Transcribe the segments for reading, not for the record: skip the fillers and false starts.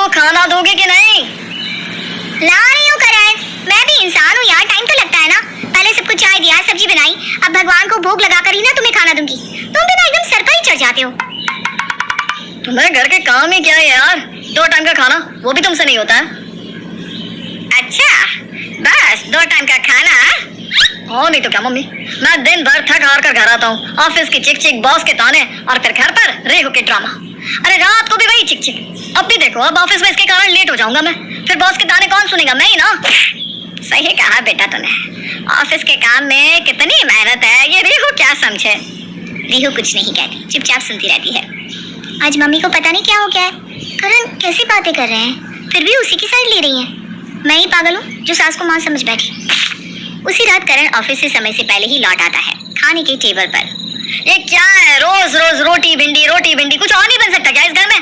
खाना दोगे कि नहीं? ला रही हूँ करण, मैं भी इंसान हूँ यार, टाइम तो लगता है ना। पहले सबको चाय दिया, सब्जी बनाई, अब भगवान को भोग लगाकर ही ना तुम्हें खाना दूंगी। तुम भी ना एकदम सर पर ही चढ़ जाते हो। तुम्हें घर के काम ही क्या है यार, 2 टाइम का खाना वो भी तुमसे नहीं होता है। अच्छा, बस 2 टाइम का खाना? और नहीं तो क्या मम्मी, मैं दिन भर थक हार कर घर आता हूँ, ऑफिस की चिक चिक, बॉस के ताने, और फिर घर पर रेहू के ड्रामा। अरे रात को भी वही चिक चिक। अब भी देखो, अब ऑफिस में इसके कारण लेट हो जाऊंगा मैं, फिर बॉस के ताने कौन सुनेगा, मैं ही ना। सही कहा बेटा तूने, ऑफिस के काम में कितनी मेहनत है, ये रेहू क्या समझे। रेहू कुछ नहीं कहती, चुपचाप सुनती रहती है। आज मम्मी को पता नहीं क्या हो गया है, करण कैसी बातें कर रहे हैं, फिर भी उसी की साइड ले रही हैं। मैं ही पागल हूँ जो सास को मां समझ बैठी। उसी रात करण ऑफिस से समय से पहले ही लौट आता है खाने के टेबल पर। ये क्या है, रोज रोज रोटी भिंडी, कुछ और नहीं बन सकता क्या इस घर में?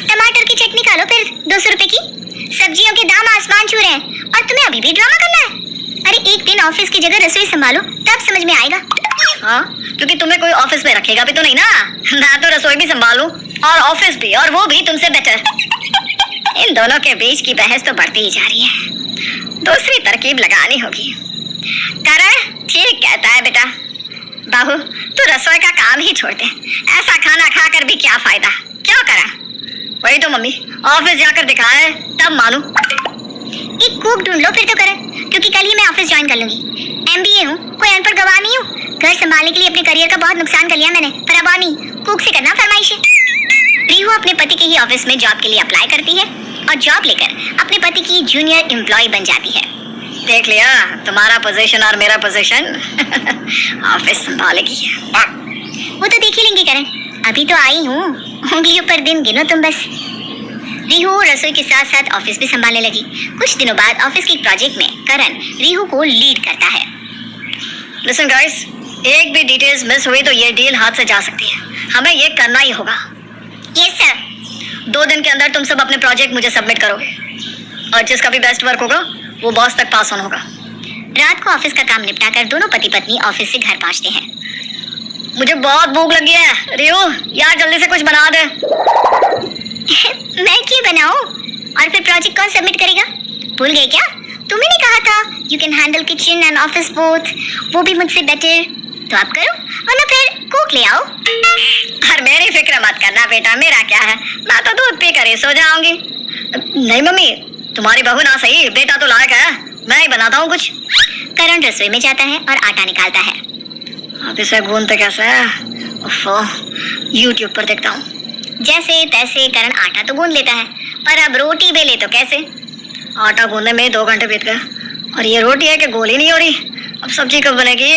टमाटर की चटनी खा लो फिर, 200 रुपए की। सब्जियों के दाम आसमान छू रहे हैं और तुम्हें अभी भी ड्रामा करना है। अरे एक दिन ऑफिस की जगह रसोई संभालो, तब समझ में आएगा। हाँ, क्योंकि तुम्हें कोई ऑफिस में रखेगा भी तो नहीं ना। मैं तो रसोई भी संभालूं और ऑफिस भी, और वो भी तुमसे बेटर। इन दोनों के बीच की बहस तो बढ़ती ही जा रही है, दूसरी तरकीब लगानी होगी। करण ठीक कहता है बेटा, बाबू तू रसोई का काम ही छोड़ दे, ऐसा खाना खाकर भी क्या फायदा, क्यों करा? वही तो मम्मी, ऑफिस जाकर दिखाए तब मालूम। एक कुक ढूंढ लो फिर तो करण, क्योंकि कल ही मैं ऑफिस ज्वाइन कर लूंगी। MBA हूँ, कोई अनपढ़ गवाह नहीं हूँ। घर संभालने के लिए अपने करियर का बहुत नुकसान कर लिया मैंने, पर अब नहीं, कुक से करना फरमाइश है। रेहू अपने पति के ही ऑफिस में जॉब के लिए अप्लाई करती है और जॉब लेकर अपने पति की जूनियर एम्प्लॉय बन जाती है। देख लिया, तुम्हारा पोजीशन और मेरा पोजीशन। ऑफिस संभालेगी। वो तो देख ही लेंगे करण, अभी तो आई हूँ, उंगलियों पर दिन गिनो तुम बस। रेहू रसोई के साथ साथ ऑफिस भी संभालने लगी। कुछ दिनों बाद ऑफिस के प्रोजेक्ट में करण रेहू को लीड करता है। लिसन गाइस, एक भी डिटेल्स मिस हुई तो ये डील हाथ से जा सकती है, हमें ये करना ही होगा। Yes sir. 2 दिन के अंदर तुम सब अपने प्रोजेक्ट मुझे सबमिट करोगे, और जिसका भी बेस्ट वर्क होगा वो बॉस तक पास ऑन होगा। रात को ऑफिस का काम निपटाकर दोनों पति पत्नी ऑफिस से घर पहुंचते हैं। मुझे बहुत भूख लगी है रेहू, यार जल्दी से कुछ बना दे। मैं क्यों बनाऊं? और फिर प्रोजेक्ट कौन सबमिट करेगा? भूल गए क्या? तुमने नहीं कहा था you can handle kitchen and office both, वो भी मुझसे बेटर। तो आप करो, वरना फिर कुक ले आओ। और मेरी फिक्र मत करना बेटा, मेरा क्या है, मैं तो दूध पी कर ही सो जाऊंगी। नहीं मम्मी, तुम्हारी बहू ना सही, बेटा तो लायक है, मैं ही बनाता हूँ कुछ। करण रसोई में जाता है और आटा निकालता है। अब इसे गूंदते कैसे है? यूट्यूब पर देखता हूँ। जैसे तैसे करण आटा तो गूंद लेता है, पर अब रोटी बेले तो कैसे? आटा गूंदने में 2 घंटे बीत गए, और ये रोटी है कि गोली नहीं हो रही। अब सब्जी कब बनेगी?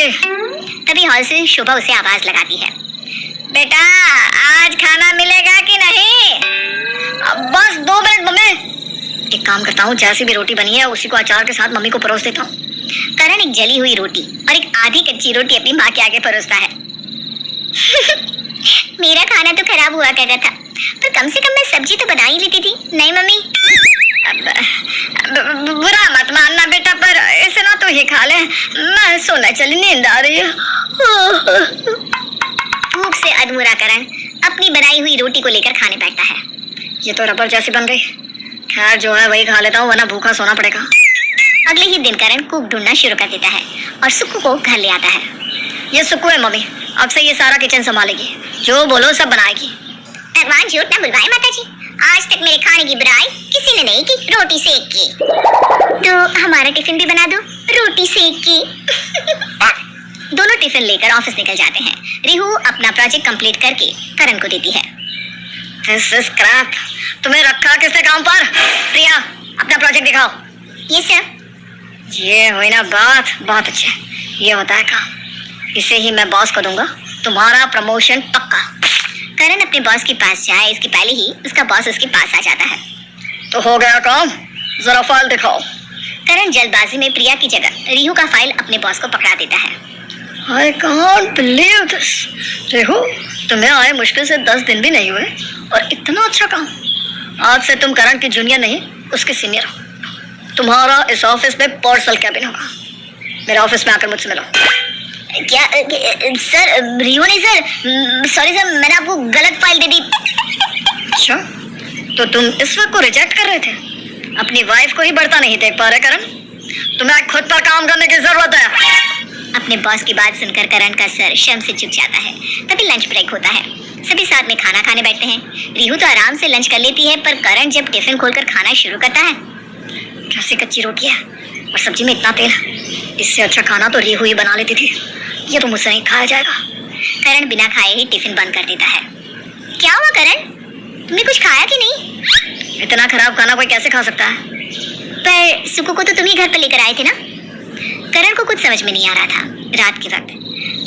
तभी हॉल से शोभा उसे आवाज लगाती है, बेटा आज खाना मिलेगा कि नहीं? अब बस 2 मिनट मम्मी। एक काम करता हूँ, जैसी भी रोटी बनी है उसी को अचार के साथ मम्मी को परोस देता हूँ। करण एक जली हुई रोटी और एक आधी कच्ची रोटी अपनी माँ के आगे परोसता है। मेरा खाना तो खराब हुआ करता था, पर कम से कम मैं सब्जी तो बना ही लेती थी, नहीं मम्मी? बुरा मत मानना बेटा, पर इसे ना तो ही खा ले, मैं सोने चली, नींद आ रही है। भूख से अधमरा करण अपनी बनाई हुई रोटी को लेकर खाने बैठता है। ये तो रबर जैसी बन गई, खैर जो है वही खा लेता हूँ, वरना भूखा सोना पड़ेगा। अगले ही दिन करण कुक ढूंढना शुरू कर देता है और सुक्कू को घर ले आता है। ये सुक्कू है मम्मी, अब से ये सारा किचन संभालेगी, जो बोलो सब बनाएगी। भगवान झूठ ना बुलवाए माता जी, आज तक मेरे खाने की बुराई किसी ने नहीं की, रोटी सेक की। तो हमारा टिफिन भी बना दो, रोटी सेक की। दोनों टिफिन लेकर ऑफिस निकल जाते हैं। रेहू अपना प्रोजेक्ट कंप्लीट करके करण को देती है। दिस इज क्रैप, तुम्हें रखा किसने काम पर? प्रिया, अपना प्रोजेक्ट दिखाओ। ये सर। ये हुई ना बात, बहुत अच्छा, ये होता है काम, इसे ही मैं बॉस को दूंगा, तुम्हारा प्रमोशन पक्का। करण अपने बॉस के पास जाए इसके पहले ही उसका बॉस उसके पास आ जाता है। तो हो गया काम, जरा फाइल दिखाओ। करण जल्दबाजी में प्रिया की जगह रेहू का फाइल अपने बॉस को पकड़ा देता है। I can't believe this। रेहू, तुम्हें आए मुश्किल से 10 दिन भी नहीं हुए और इतना अच्छा काम। आज से तुम करण की जूनियर नहीं, उसके सीनियर हो। तुम्हारा इस ऑफिस में पर्सनल कैबिन होगा। मेरे ऑफिस में आकर मुझसे मिलो। क्या सर? रियो नहीं सर, सॉरी सर, मैंने आपको गलत फाइल दे दी। अच्छा, तो तुम इस वक्त को रिजेक्ट कर रहे थे? अपनी वाइफ को ही बढ़ता नहीं देख पा रहे करण? तुम्हें खुद पर काम करने की जरूरत है। अपने बॉस की बात सुनकर करण का सर शर्म से झुक जाता है। तभी लंच ब्रेक होता है। सभी साथ में खाना खाने बैठते हैं। रिहु तो आराम से लंच कर लेती है, पर करण जब टिफिन खोलकर खाना शुरू करता है। कैसी कच्ची रोटी है और सब्जी में इतना तेल। इससे अच्छा खाना तो रिहु ही बना लेती थी। ये तो मुझसे नहीं खाया जाएगा। करण बिना खाए ही टिफिन बंद कर देता है। क्या हुआ करण, तुमने कुछ खाया कि नहीं? इतना खराब खाना कोई कैसे खा सकता है? पर सुकु को तो तुम ही घर पर लेकर आए थे ना? करण को कुछ समझ में नहीं आ रहा था। रात के वक्त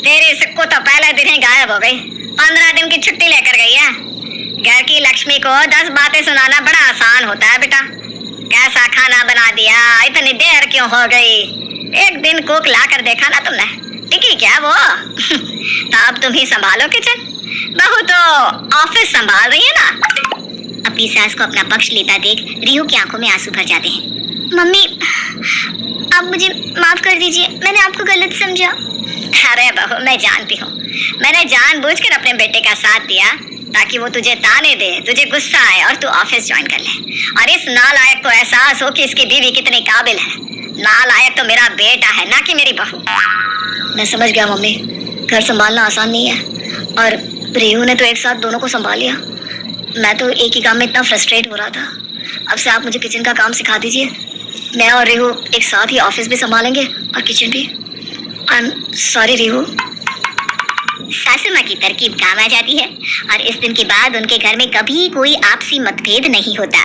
तेरी सुक्कू तो पहले दिन ही गायब हो गई। 15 दिन की छुट्टी लेकर गई है। घर की लक्ष्मी को 10 बातें सुनाना बड़ा आसान होता है बेटा। कैसा खाना बना दिया, इतनी देर क्यों हो गई? एक दिन कुक ला कर देखा ना तुमने? टिकी क्या वो? तो अब तुम ही संभालो किचन। बहू तो ऑफिस संभाल रही है ना। अपनी सास को अपना पक्ष लेता देख रिहु की आंखों में आंसू भर जाते हैं। मम्मी, आप मुझे माफ कर दीजिए, मैंने आपको गलत समझा। अरे बहू, मैं जानती हूँ। मैंने जानबूझकर अपने बेटे का साथ दिया ताकि वो तुझे ताने दे, तुझे गुस्सा आए और तू ऑफिस ज्वाइन कर ले। और इस नालायक को एहसास हो कि इसकी बीवी कितनी काबिल है। नालायक तो मेरा बेटा है, ना कि मेरी बहू। मैं समझ गया मम्मी, घर संभालना आसान नहीं है। और रिहु ने तो एक साथ दोनों को संभाल लिया। मैं तो एक ही काम में इतना फ्रस्ट्रेट हो रहा था। अब से आप मुझे किचन का काम सिखा दीजिए। मैं और रिहु एक साथ ही ऑफिस भी संभालेंगे और किचन भी। I am sorry Rihu. सासू माँ की तरकीब काम आ जाती है और इस दिन के बाद उनके घर में कभी कोई आपसी मतभेद नहीं होता।